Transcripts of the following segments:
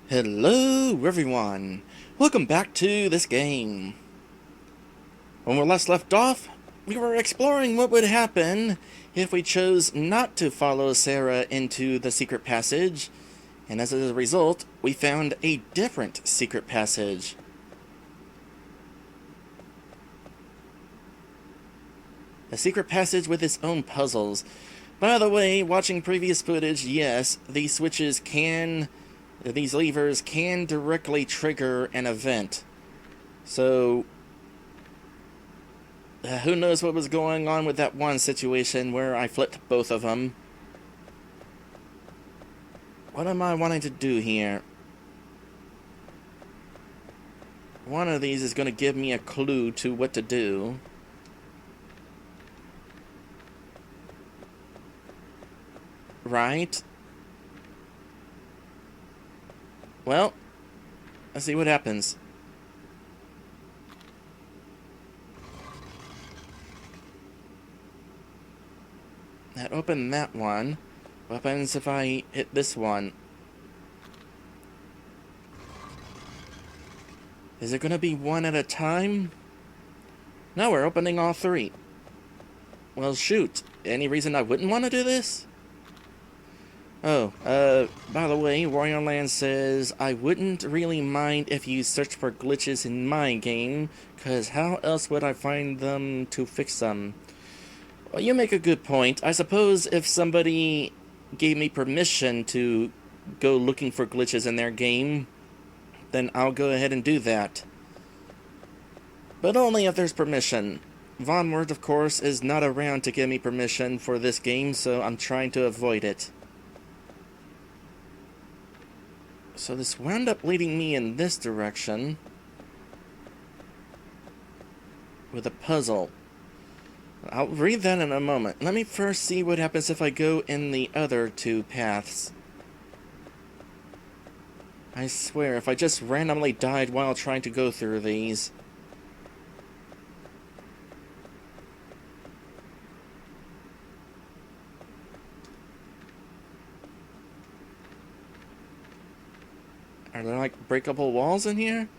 Hello everyone! Welcome back to this game. When we last left off, we were exploring what would happen if we chose not to follow Sarah into the secret passage, and as a result, we found a different secret passage. A secret passage with its own puzzles. By the way, watching previous footage, yes, these levers can directly trigger an event. So, who knows what was going on with that one situation where I flipped both of them. What am I wanting to do here? One of these is going to give me a clue to what to do. Right? Well, let's see what happens. That opened that one. What happens if I hit this one? Is it going to be one at a time? No, we're opening all three. Well, shoot. Any reason I wouldn't want to do this? Oh, by the way, Royal Land says, I wouldn't really mind if you search for glitches in my game, cause how else would I find them to fix them? Well, you make a good point. I suppose if somebody gave me permission to go looking for glitches in their game, then I'll go ahead and do that. But only if there's permission. Von Wert, of course, is not around to give me permission for this game, so I'm trying to avoid it. So this wound up leading me in this direction with a puzzle. I'll read that in a moment. Let me first see what happens if I go in the other two paths. I swear, if I just randomly died while trying to go through these. Are there like breakable walls in here?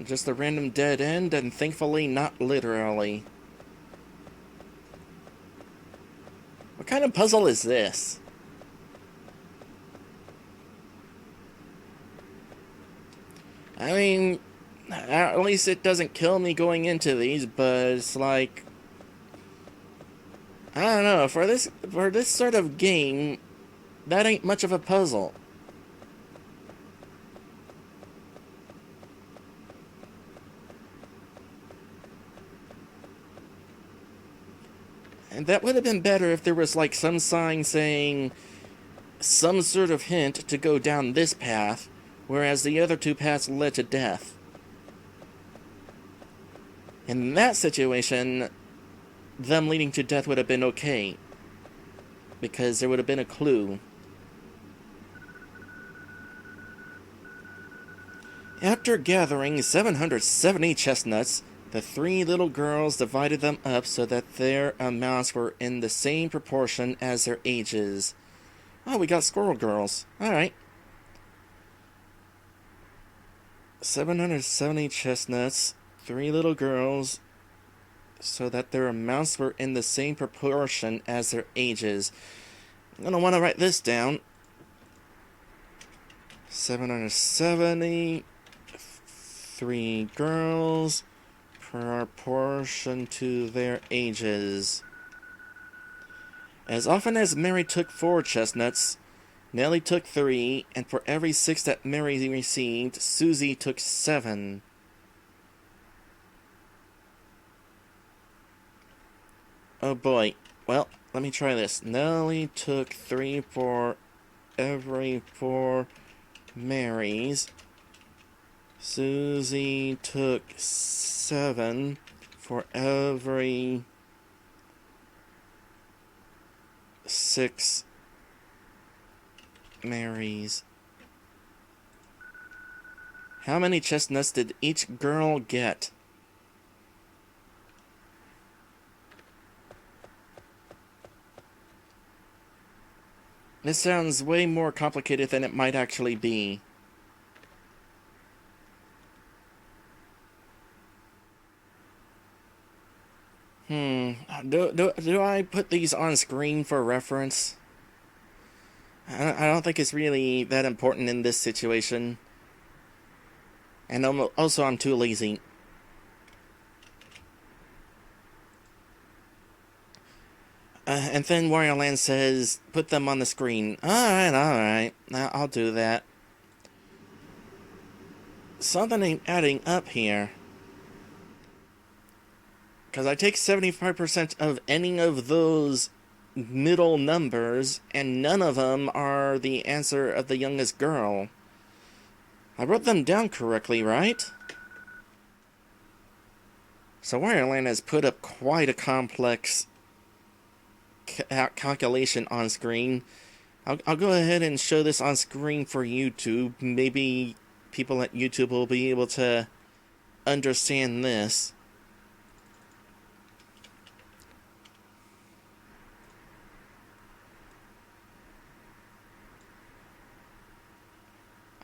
Just a random dead end, and thankfully not literally. What kind of puzzle is this? I mean, at least it doesn't kill me going into these, but it's like, I don't know, for this sort of game, that ain't much of a puzzle. And that would have been better if there was like some sign saying some sort of hint to go down this path, whereas the other two paths led to death. In that situation, them leading to death would have been okay, because there would have been a clue. After gathering 770 chestnuts, the three little girls divided them up so that their amounts were in the same proportion as their ages. Oh, we got squirrel girls. Alright. 770 chestnuts, three little girls, so that their amounts were in the same proportion as their ages. I'm going to want to write this down. 770, three girls, proportion to their ages. As often as Mary took 4 chestnuts, Nellie took 3, and for every 6 that Mary received, Susie took 7. Oh boy. Well, let me try this. Nellie took 3 for every 4 Marys. Susie took 7 for every 6 Marys. How many chestnuts did each girl get? This sounds way more complicated than it might actually be. Do I put these on screen for reference? I don't think it's really that important in this situation. And also, I'm too lazy. And then Wario Land says, put them on the screen. Alright. I'll do that. Something ain't adding up here. Because I take 75% of any of those middle numbers, and none of them are the answer of the youngest girl. I wrote them down correctly, right? So Wario Land has put up quite a complex calculation on screen. I'll go ahead and show this on screen for YouTube. Maybe people at YouTube will be able to understand this.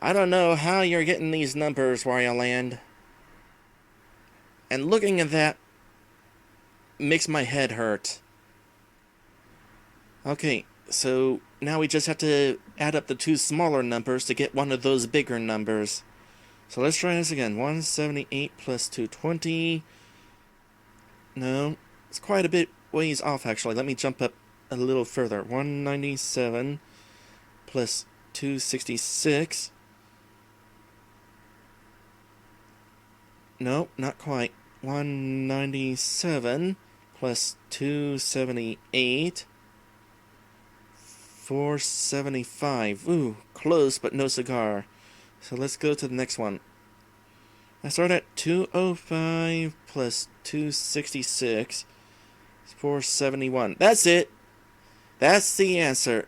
I don't know how you're getting these numbers, Wario Land. And looking at that makes my head hurt. Okay, so now we just have to add up the two smaller numbers to get one of those bigger numbers. So let's try this again. 178 plus 220. No, it's quite a bit ways off, actually. Let me jump up a little further. 197 plus 266. No, not quite. 197 plus 278. 475. Ooh, close, but no cigar. So let's go to the next one. I start at 205 plus 266. 471. That's it. That's the answer.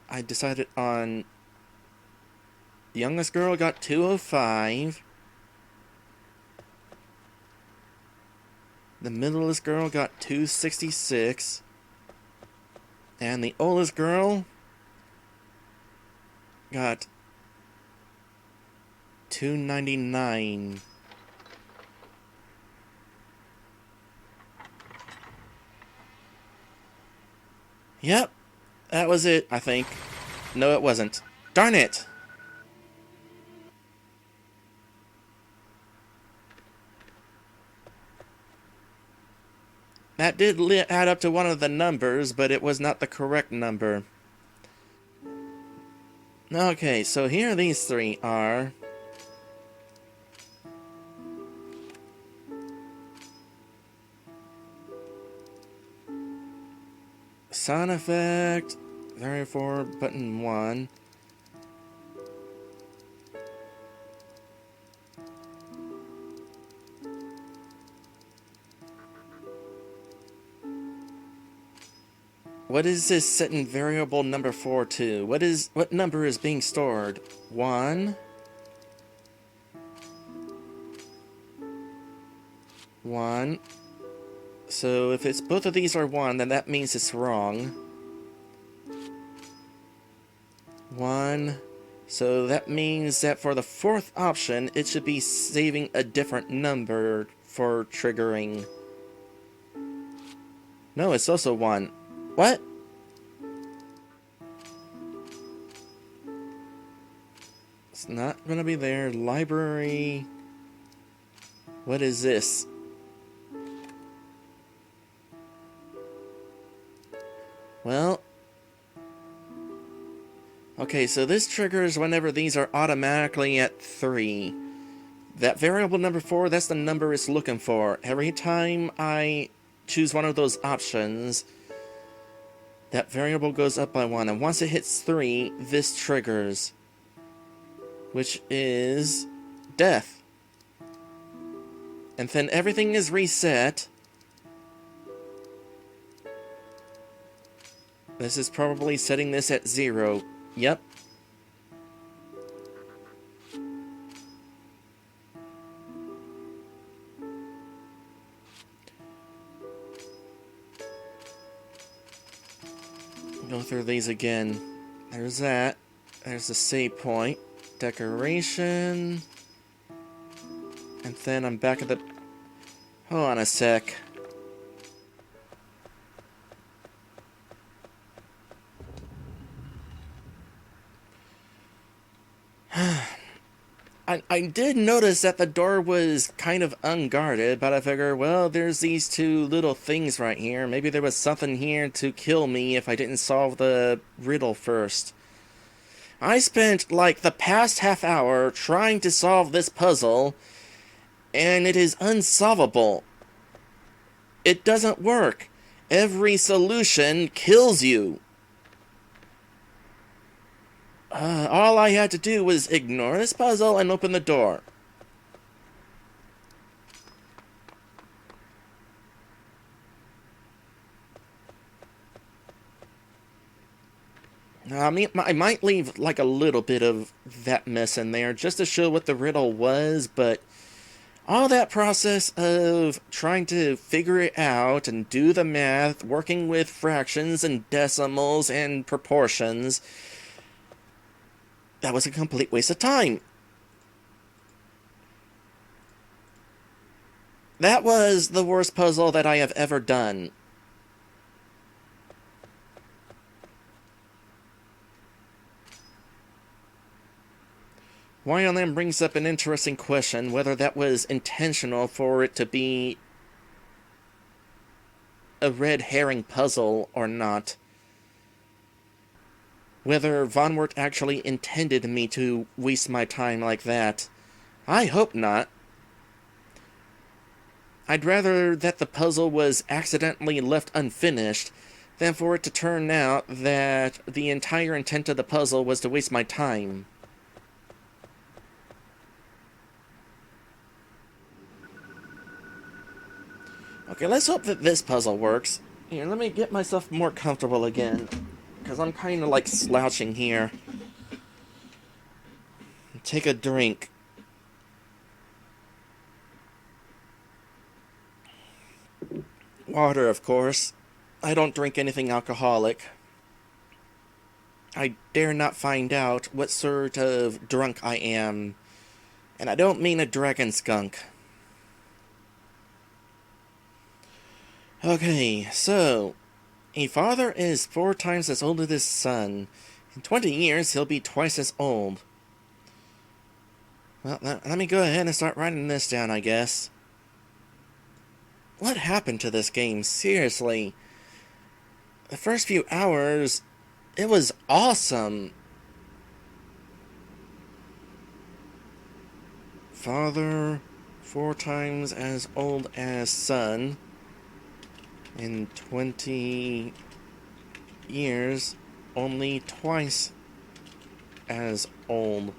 I decided on... The youngest girl got 205. The middlest girl got 266. And the oldest girl got 299. Yep, that was it, I think. No, it wasn't. Darn it! That did add up to one of the numbers, but it was not the correct number. Okay, so here these three are... Sound effect, therefore button 1. What is this set in variable number 4 to? What number is being stored? 1. 1. So if it's both of these are 1, then that means it's wrong. 1. So that means that for the fourth option, it should be saving a different number for triggering. No, it's also 1. What? It's not gonna be there. Library. What is this? Well, okay, so this triggers whenever these are automatically at 3. That variable number 4, that's the number it's looking for. Every time I choose one of those options, that variable goes up by 1. And once it hits 3, this triggers, which is death. And then everything is reset. This is probably setting this at 0. Yep. Go through these again. There's that. There's the save point. Decoration. And then I'm back at the... Hold on a sec. I did notice that the door was kind of unguarded, but I figure, well, there's these two little things right here. Maybe there was something here to kill me if I didn't solve the riddle first. I spent, like, the past half hour trying to solve this puzzle, and it is unsolvable. It doesn't work. Every solution kills you. All I had to do was ignore this puzzle and open the door. I mean, I might leave like a little bit of that mess in there just to show what the riddle was, but all that process of trying to figure it out and do the math, working with fractions and decimals and proportions, that was a complete waste of time. That was the worst puzzle that I have ever done. YLM brings up an interesting question, whether that was intentional for it to be a red herring puzzle or not. Whether Von Wert actually intended me to waste my time like that. I hope not. I'd rather that the puzzle was accidentally left unfinished than for it to turn out that the entire intent of the puzzle was to waste my time. Okay, let's hope that this puzzle works. Here, let me get myself more comfortable again, because I'm kind of like slouching here. Take a drink. Water, of course. I don't drink anything alcoholic. I dare not find out what sort of drunk I am. And I don't mean a dragon skunk. Okay, so a father is 4 times as old as his son. In 20 years, he'll be twice as old. Well, let me go ahead and start writing this down, I guess. What happened to this game? Seriously. The first few hours, it was awesome. Father, 4 times as old as son. In 20 years, only twice as old.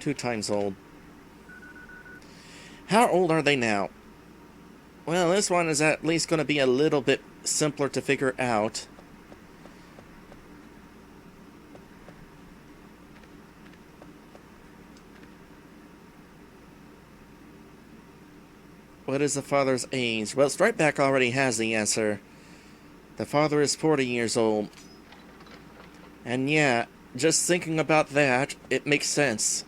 2 times old. How old are they now? Well, this one is at least going to be a little bit simpler to figure out. What is the father's age? Well, Stripeback already has the answer. The father is 40 years old. And yeah, just thinking about that, it makes sense.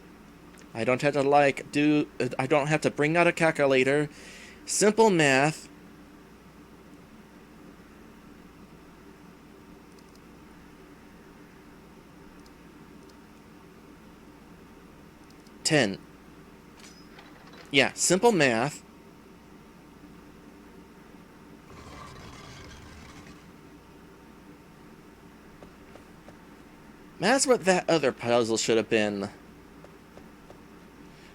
I don't have to I don't have to bring out a calculator. Simple math. $10. Yeah, simple math. That's what that other puzzle should have been.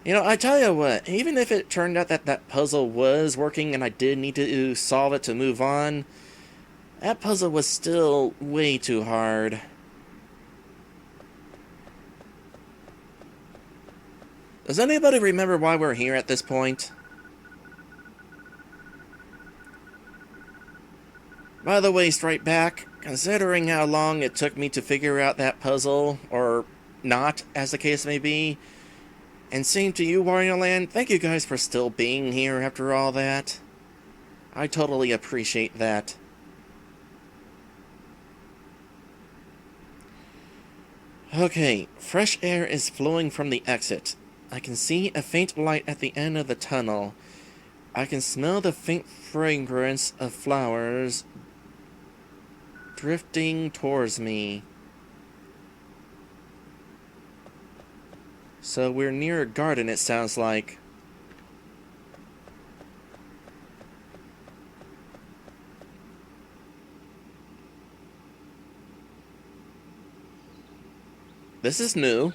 You know, I tell you what, even if it turned out that that puzzle was working and I did need to solve it to move on, that puzzle was still way too hard. Does anybody remember why we're here at this point? By the way, Stripeback, considering how long it took me to figure out that puzzle, or not, as the case may be, and same to you, Wario Land, thank you guys for still being here after all that. I totally appreciate that. Okay, fresh air is flowing from the exit. I can see a faint light at the end of the tunnel. I can smell the faint fragrance of flowers drifting towards me. So we're near a garden, it sounds like. This is new.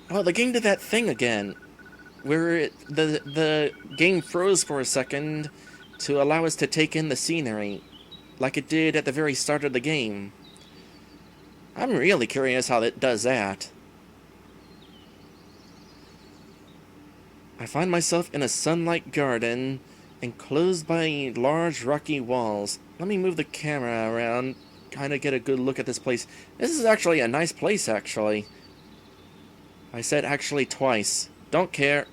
Oh, the game did that thing again. Where the game froze for a second to allow us to take in the scenery, like it did at the very start of the game. I'm really curious how it does that. I find myself in a sunlight garden, enclosed by large rocky walls. Let me move the camera around, kind of get a good look at this place. This is actually a nice place, actually. I said actually twice. Don't care.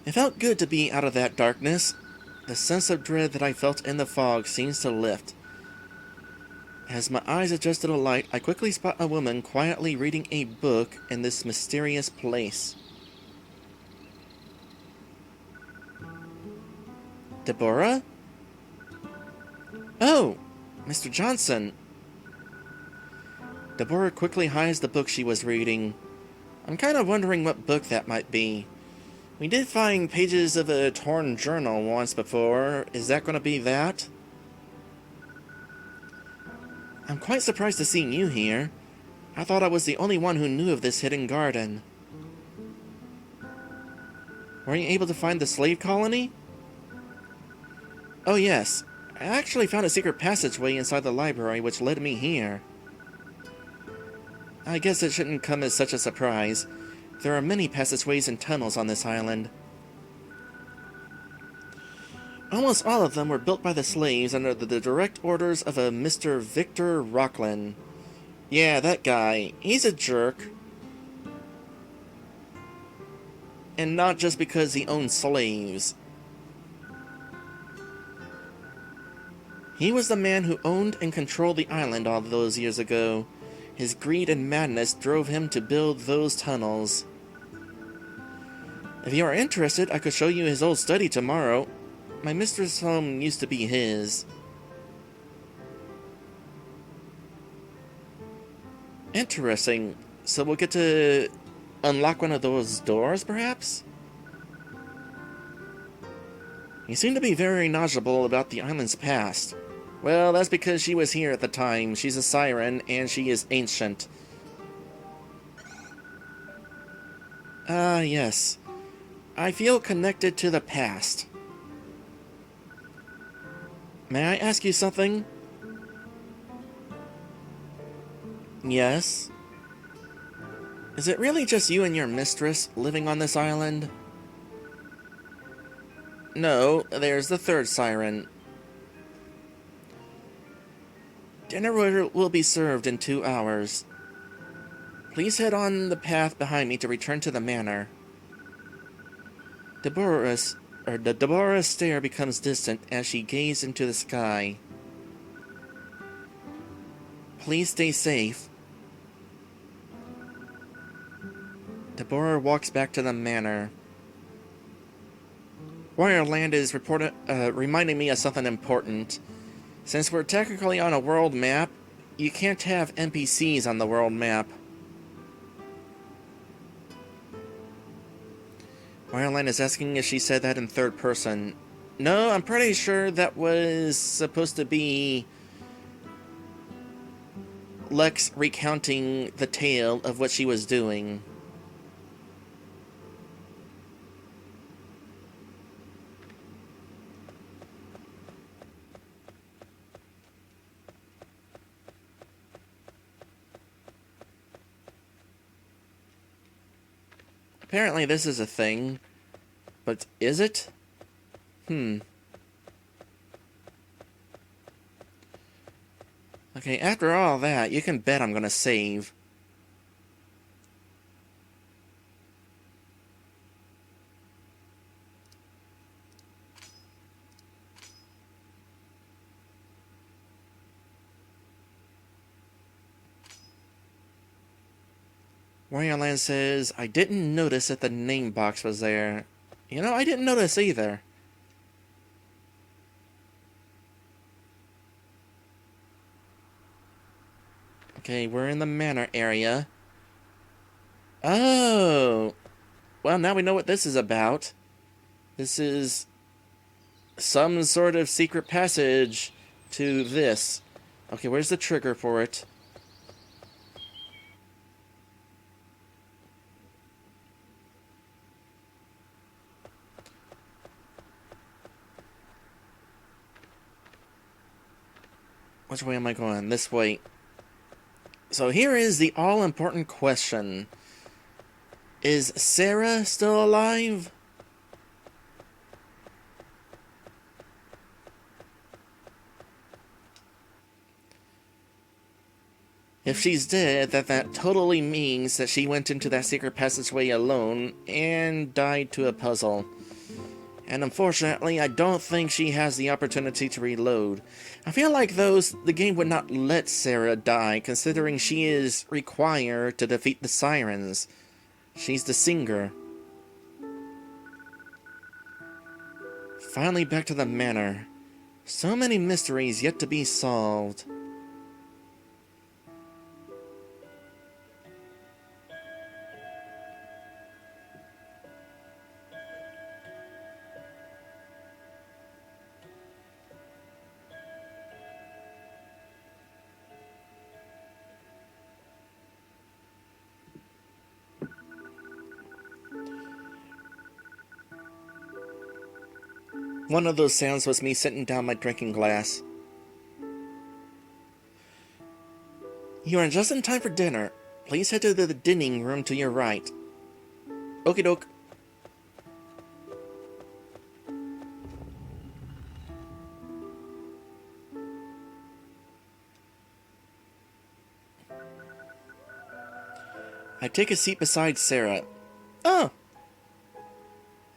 It felt good to be out of that darkness. The sense of dread that I felt in the fog seems to lift. As my eyes adjust to the light, I quickly spot a woman quietly reading a book in this mysterious place. Deborah? Oh, Mr. Johnson. Deborah quickly hides the book she was reading. I'm kind of wondering what book that might be. We did find pages of a torn journal once before. Is that going to be that? I'm quite surprised to see you here. I thought I was the only one who knew of this hidden garden. Were you able to find the slave colony? Oh yes, I actually found a secret passageway inside the library which led me here. I guess it shouldn't come as such a surprise. There are many passageways and tunnels on this island. Almost all of them were built by the slaves under the direct orders of a Mr. Victor Rocklin. Yeah, that guy. He's a jerk. And not just because he owned slaves. He was the man who owned and controlled the island all those years ago. His greed and madness drove him to build those tunnels. If you are interested, I could show you his old study tomorrow. My mistress' home used to be his. Interesting. So we'll get to unlock one of those doors, perhaps? You seem to be very knowledgeable about the island's past. Well, that's because she was here at the time. She's a siren, and she is ancient. Ah, yes. I feel connected to the past. May I ask you something? Yes? Is it really just you and your mistress living on this island? No, there's the third siren. Dinner will be served in 2 hours. Please head on the path behind me to return to the manor. Deborah's stare becomes distant as she gazes into the sky. Please stay safe. Deborah walks back to the manor. Wireland is reminding me of something important. Since we're technically on a world map, you can't have NPCs on the world map. Wireland is asking if she said that in third person. No, I'm pretty sure that was supposed to be Lex recounting the tale of what she was doing. Apparently this is a thing, but is it? Okay, after all that, you can bet I'm gonna save. Wireland says, I didn't notice that the name box was there. You know, I didn't notice either. Okay, we're in the manor area. Oh! Well, now we know what this is about. This is some sort of secret passage to this. Okay, where's the trigger for it? Which way am I going? This way. So here is the all-important question. Is Sarah still alive? If she's dead, that totally means that she went into that secret passageway alone and died to a puzzle. And unfortunately, I don't think she has the opportunity to reload. I feel like the game would not let Sarah die, considering she is required to defeat the Sirens. She's the singer. Finally back to the manor. So many mysteries yet to be solved. One of those sounds was me setting down my drinking glass. You are just in time for dinner. Please head to the dining room to your right. Okie doke. I take a seat beside Sarah. Oh!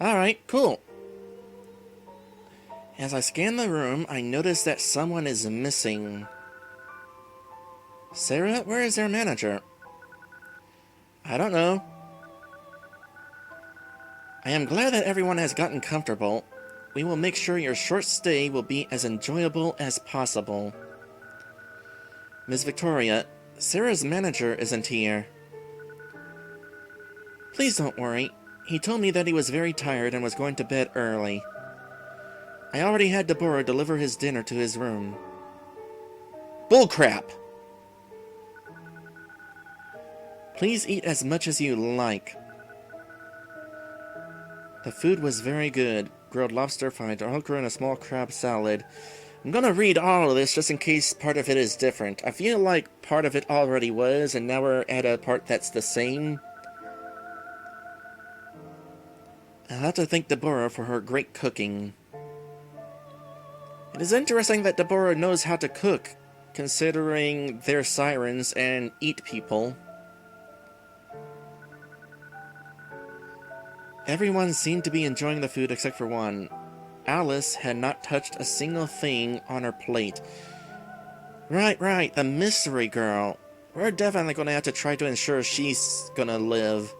Alright, cool. As I scan the room, I notice that someone is missing. Sarah, where is their manager? I don't know. I am glad that everyone has gotten comfortable. We will make sure your short stay will be as enjoyable as possible. Miss Victoria, Sarah's manager isn't here. Please don't worry. He told me that he was very tired and was going to bed early. I already had Deborah deliver his dinner to his room. Bullcrap! Please eat as much as you like. The food was very good. Grilled lobster, fried okra, and a small crab salad. I'm gonna read all of this just in case part of it is different. I feel like part of it already was, and now we're at a part that's the same. I'll have to thank Deborah for her great cooking. It is interesting that Deborah knows how to cook, considering they're sirens and eat people. Everyone seemed to be enjoying the food except for one. Alice had not touched a single thing on her plate. Right, the mystery girl. We're definitely going to have to try to ensure she's gonna live.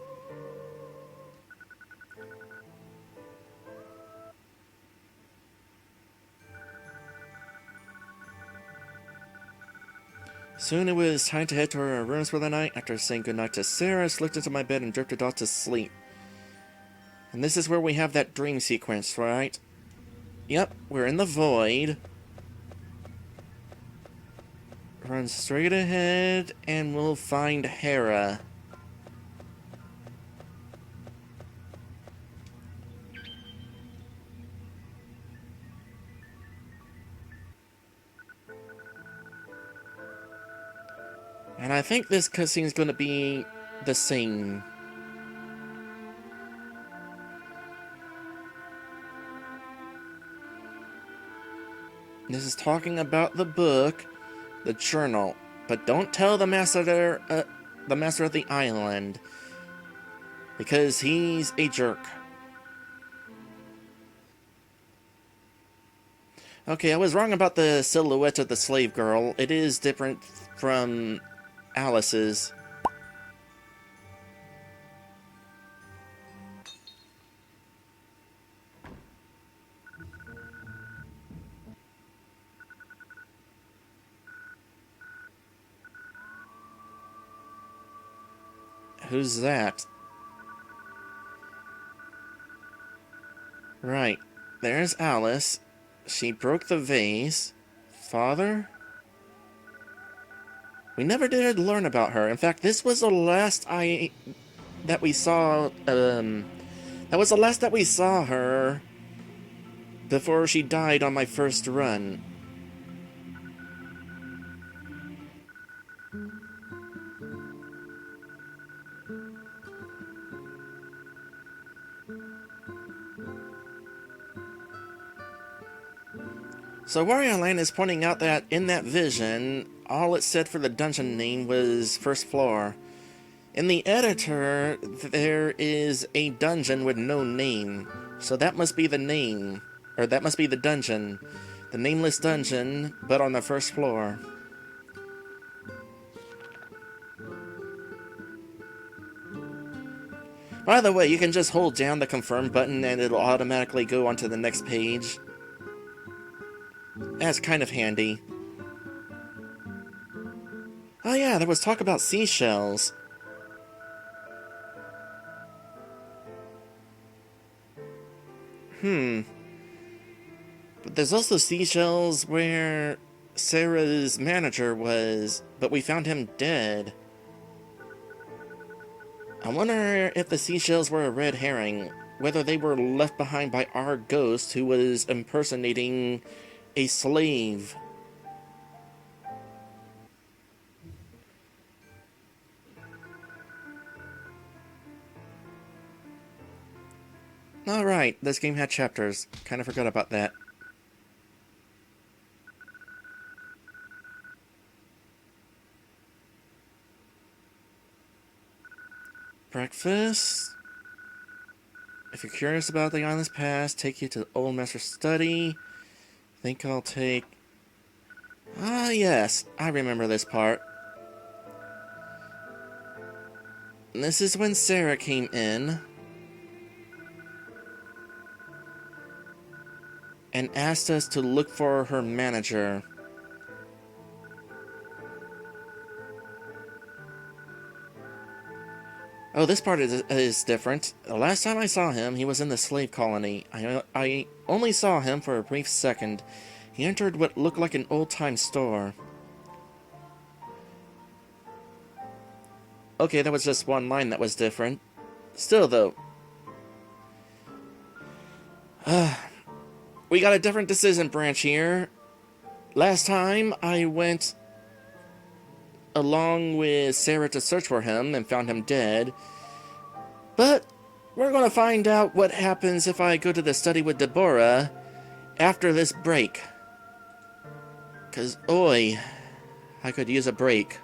Soon it was time to head to our rooms for the night. After saying goodnight to Sarah, I slipped into my bed and drifted off to sleep. And this is where we have that dream sequence, right? Yep, we're in the void. Run straight ahead, and we'll find Hera. And I think this cutscene is going to be the same. This is talking about the book, the journal, but don't tell the master of the island, because he's a jerk. Okay, I was wrong about the silhouette of the slave girl. It is different from Alice's. Who's that? Right. There's Alice. She broke the vase. Father? We never did learn about her. In fact, this was the last that we saw, that was the last that we saw her before she died on my first run. So Wario Land is pointing out that in that vision, all it said for the dungeon name was first floor. In the editor, there is a dungeon with no name, so that must be the name, or that must be the dungeon. The nameless dungeon, but on the first floor. By the way, you can just hold down the confirm button and it'll automatically go onto the next page. That's kind of handy. Oh yeah, there was talk about seashells. But there's also seashells where Sarah's manager was, but we found him dead. I wonder if the seashells were a red herring, whether they were left behind by our ghost who was impersonating a slave. Alright, this game had chapters. Kinda forgot about that. Breakfast. If you're curious about the island's past, take you to the Old Master's study. Think I'll take... Ah, yes, I remember this part. This is when Sarah came in and asked us to look for her manager. Oh, this part is different. The last time I saw him, he was in the slave colony. I only saw him for a brief second. He entered what looked like an old-time store. Okay, that was just one line that was different. Still, though. We got a different decision branch here. Last time, I went along with Sarah to search for him and found him dead. But we're going to find out what happens if I go to the study with Deborah after this break. 'Cause, oi, I could use a break.